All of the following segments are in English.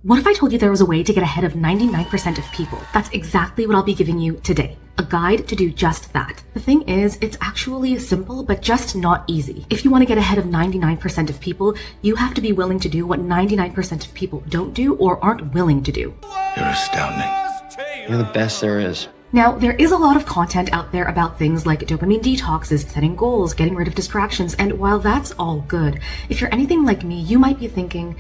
What if I told you there was a way to get ahead of 99% of people? That's exactly what I'll be giving you today. A guide to do just that. The thing is, it's actually simple, but just not easy. If you want to get ahead of 99% of people, you have to be willing to do what 99% of people don't do or aren't willing to do. You're astounding. You're the best there is. Now, there is a lot of content out there about things like dopamine detoxes, setting goals, getting rid of distractions, and while that's all good, if you're anything like me, you might be thinking,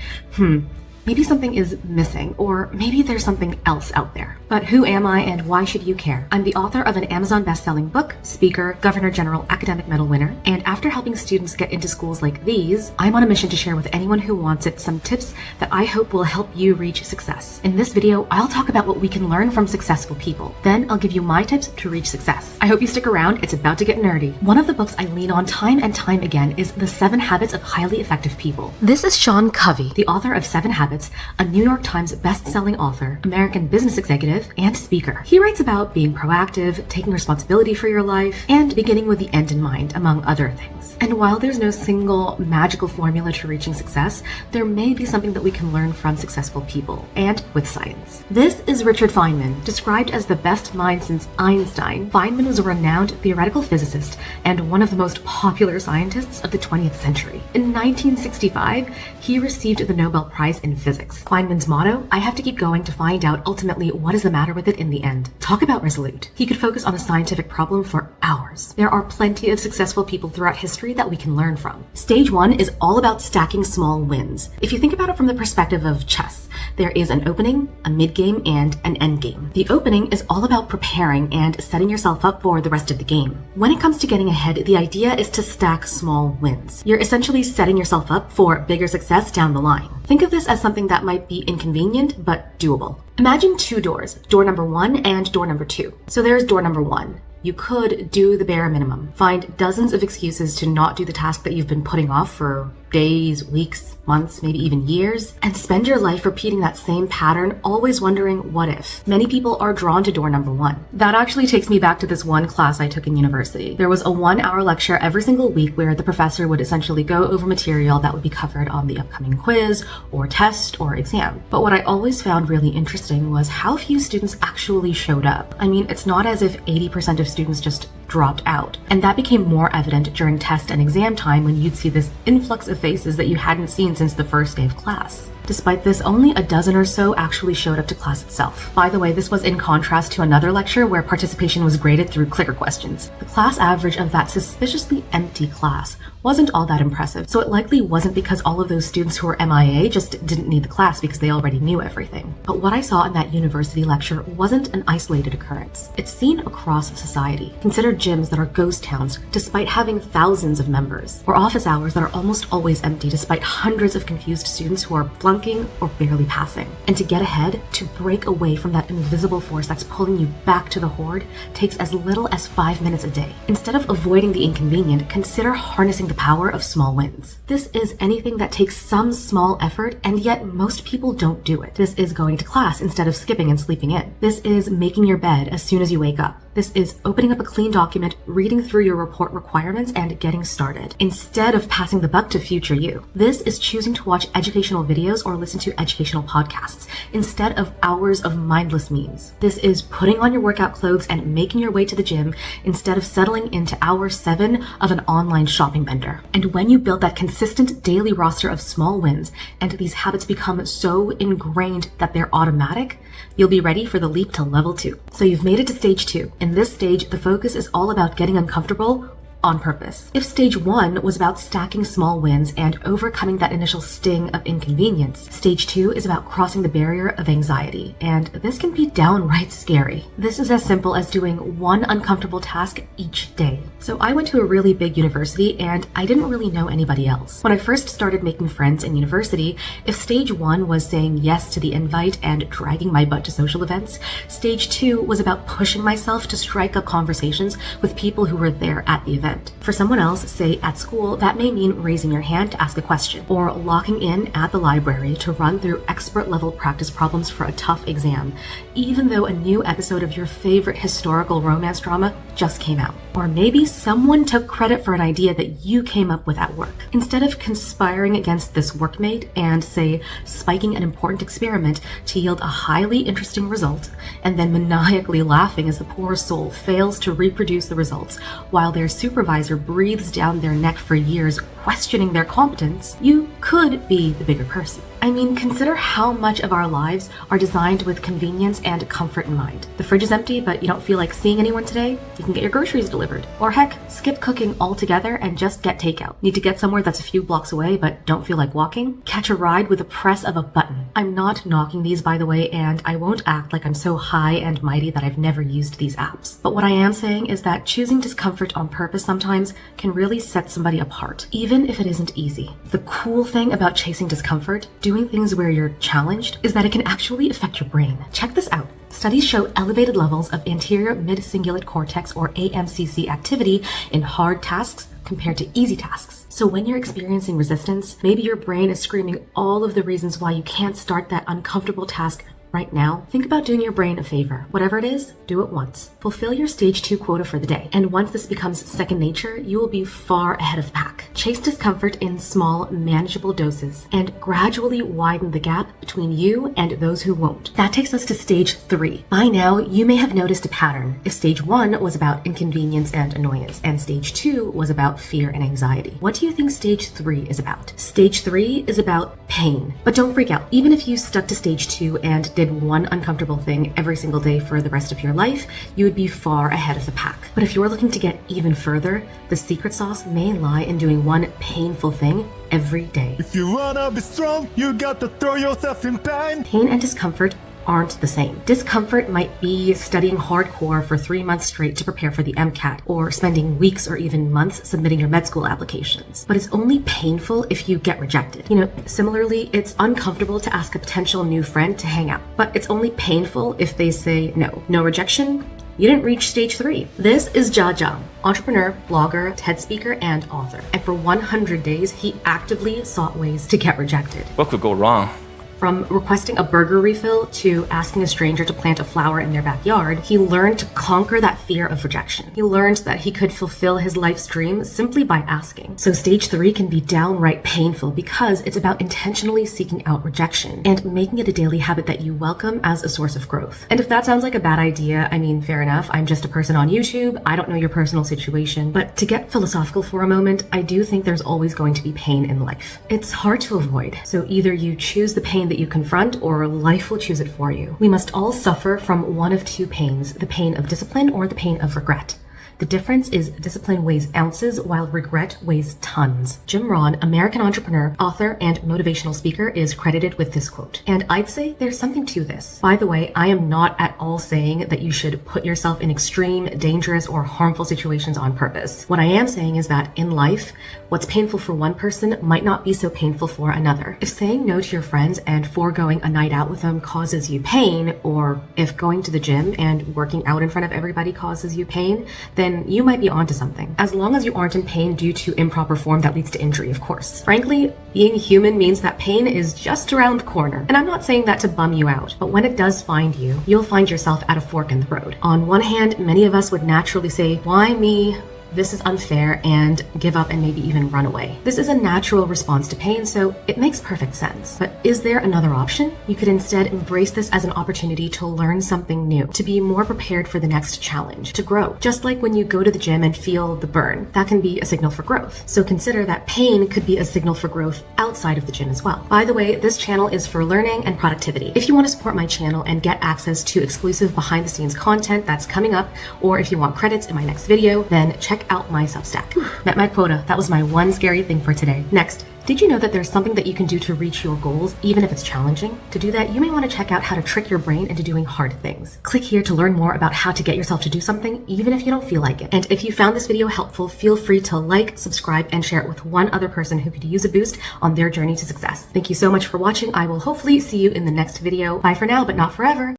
maybe something is missing, or maybe there's something else out there. But who am I and why should you care? I'm the author of an Amazon best-selling book, speaker, Governor General Academic Medal winner, and after helping students get into schools like these, I'm on a mission to share with anyone who wants it some tips that I hope will help you reach success. In this video, I'll talk about what we can learn from successful people. Then I'll give you my tips to reach success. I hope you stick around, it's about to get nerdy. One of the books I lean on time and time again is The 7 Habits of Highly Effective People. This is Sean Covey, the author of 7 Habits, a New York Times best-selling author, American business executive, and speaker. He writes about being proactive, taking responsibility for your life, and beginning with the end in mind, among other things. And while there's no single magical formula to reaching success, there may be something that we can learn from successful people, and with science. This is Richard Feynman, described as the best mind since Einstein. Feynman was a renowned theoretical physicist and one of the most popular scientists of the 20th century. In 1965, he received the Nobel Prize in Physics. Feynman's motto, I have to keep going to find out ultimately what is the matter with it in the end. Talk about resolute. He could focus on a scientific problem for hours. There are plenty of successful people throughout history that we can learn from. Stage 1 is all about stacking small wins. If you think about it from the perspective of chess, there is an opening, a mid-game, and an endgame. The opening is all about preparing and setting yourself up for the rest of the game. When it comes to getting ahead, the idea is to stack small wins. You're essentially setting yourself up for bigger success down the line. Think of this as something that might be inconvenient, but doable. Imagine 2 doors, door number 1 and door number 2. So there's door number 1. You could do the bare minimum. Find dozens of excuses to not do the task that you've been putting off for days, weeks, months, maybe even years, and spend your life repeating that same pattern, always wondering what if. Many people are drawn to door number 1. That actually takes me back to this one class I took in university. There was a 1-hour lecture every single week where the professor would essentially go over material that would be covered on the upcoming quiz or test or exam. But what I always found really interesting was how few students actually showed up. I mean, it's not as if 80% of students just dropped out. And that became more evident during test and exam time when you'd see this influx of faces that you hadn't seen since the first day of class. Despite this, only a dozen or so actually showed up to class itself. By the way, this was in contrast to another lecture where participation was graded through clicker questions. The class average of that suspiciously empty class wasn't all that impressive, so it likely wasn't because all of those students who were MIA just didn't need the class because they already knew everything. But what I saw in that university lecture wasn't an isolated occurrence. It's seen across society. Consider gyms that are ghost towns despite having thousands of members, or office hours that are almost always empty despite hundreds of confused students who are flunking or barely passing. And to get ahead, to break away from that invisible force that's pulling you back to the horde, takes as little as 5 minutes a day. Instead of avoiding the inconvenient, consider harnessing the power of small wins. This is anything that takes some small effort, and yet most people don't do it. This is going to class instead of skipping and sleeping in. This is making your bed as soon as you wake up. This is opening up a clean document, reading through your report requirements, and getting started, instead of passing the buck to future you. This is choosing to watch educational videos or listen to educational podcasts, instead of hours of mindless memes. This is putting on your workout clothes and making your way to the gym, instead of settling into hour 7 of an online shopping bender. And when you build that consistent daily roster of small wins, and these habits become so ingrained that they're automatic, you'll be ready for the leap to level 2. So you've made it to stage 2. In this stage, the focus is all about getting uncomfortable on purpose. If stage 1 was about stacking small wins and overcoming that initial sting of inconvenience, stage 2 is about crossing the barrier of anxiety, and this can be downright scary. This is as simple as doing one uncomfortable task each day. So I went to a really big university and I didn't really know anybody else. When I first started making friends in university, if stage 1 was saying yes to the invite and dragging my butt to social events, stage 2 was about pushing myself to strike up conversations with people who were there at the event. For someone else, say at school, that may mean raising your hand to ask a question, or locking in at the library to run through expert-level practice problems for a tough exam, even though a new episode of your favorite historical romance drama just came out. Or maybe someone took credit for an idea that you came up with at work. Instead of conspiring against this workmate and, say, spiking an important experiment to yield a highly interesting result, and then maniacally laughing as the poor soul fails to reproduce the results while their supervisor breathes down their neck for years questioning their competence, you could be the bigger person. I mean, consider how much of our lives are designed with convenience and comfort in mind. The fridge is empty, but you don't feel like seeing anyone today? You can get your groceries delivered. Or heck, skip cooking altogether and just get takeout. Need to get somewhere that's a few blocks away, but don't feel like walking? Catch a ride with the press of a button. I'm not knocking these, by the way, and I won't act like I'm so high and mighty that I've never used these apps. But what I am saying is that choosing discomfort on purpose sometimes can really set somebody apart, even if it isn't easy. The cool thing about chasing discomfort, doing things where you're challenged, is that it can actually affect your brain. Check this out. Studies show elevated levels of anterior mid-cingulate cortex or AMCC activity in hard tasks compared to easy tasks. So when you're experiencing resistance, maybe your brain is screaming all of the reasons why you can't start that uncomfortable task right now. Think about doing your brain a favor. Whatever it is, do it once. Fulfill your stage 2 quota for the day. And once this becomes second nature, you will be far ahead of the pack. Chase discomfort in small, manageable doses and gradually widen the gap between you and those who won't. That takes us to stage 3. By now, you may have noticed a pattern. If stage 1 was about inconvenience and annoyance, and stage 2 was about fear and anxiety, what do you think stage 3 is about? Stage 3 is about pain. But don't freak out. Even if you stuck to stage 2 and did one uncomfortable thing every single day for the rest of your life, you would be far ahead of the pack. But if you're looking to get even further, the secret sauce may lie in doing one painful thing every day. If you wanna be strong, you gotta throw yourself in pain. Pain and discomfort aren't the same. Discomfort might be studying hardcore for 3 months straight to prepare for the MCAT, or spending weeks or even months submitting your med school applications. But it's only painful if you get rejected. Similarly, it's uncomfortable to ask a potential new friend to hang out, but it's only painful if they say no. No rejection? You didn't reach stage 3. This is Jia, entrepreneur, blogger, TED speaker, and author. And for 100 days, he actively sought ways to get rejected. What could go wrong? From requesting a burger refill to asking a stranger to plant a flower in their backyard, he learned to conquer that fear of rejection. He learned that he could fulfill his life's dream simply by asking. So stage 3 can be downright painful because it's about intentionally seeking out rejection and making it a daily habit that you welcome as a source of growth. And if that sounds like a bad idea, I mean, fair enough. I'm just a person on YouTube. I don't know your personal situation. But to get philosophical for a moment, I do think there's always going to be pain in life. It's hard to avoid. So either you choose the pain that you confront, or life will choose it for you. We must all suffer from one of two pains, the pain of discipline or the pain of regret. The difference is discipline weighs ounces while regret weighs tons. Jim Rohn, American entrepreneur, author, and motivational speaker, is credited with this quote. And I'd say there's something to this. By the way, I am not at all saying that you should put yourself in extreme, dangerous, or harmful situations on purpose. What I am saying is that in life, what's painful for one person might not be so painful for another. If saying no to your friends and foregoing a night out with them causes you pain, or if going to the gym and working out in front of everybody causes you pain, then you might be onto something. As long as you aren't in pain due to improper form that leads to injury, of course. Frankly, being human means that pain is just around the corner. And I'm not saying that to bum you out, but when it does find you, you'll find yourself at a fork in the road. On one hand, many of us would naturally say, why me? This is unfair, and give up and maybe even run away. This is a natural response to pain, so it makes perfect sense. But is there another option? You could instead embrace this as an opportunity to learn something new, to be more prepared for the next challenge, to grow. Just like when you go to the gym and feel the burn, that can be a signal for growth. So consider that pain could be a signal for growth outside of the gym as well. By the way, this channel is for learning and productivity. If you want to support my channel and get access to exclusive behind-the-scenes content that's coming up, or if you want credits in my next video, then check out my SUBSTACK. Met my quota. That was my one scary thing for today. Next, did you know that there's something that you can do to reach your goals, even if it's challenging? To do that, you may want to check out how to trick your brain into doing hard things. Click here to learn more about how to get yourself to do something, even if you don't feel like it. And if you found this video helpful, feel free to like, subscribe, and share it with one other person who could use a boost on their journey to success. Thank you so much for watching. I will hopefully see you in the next video. Bye for now, but not forever.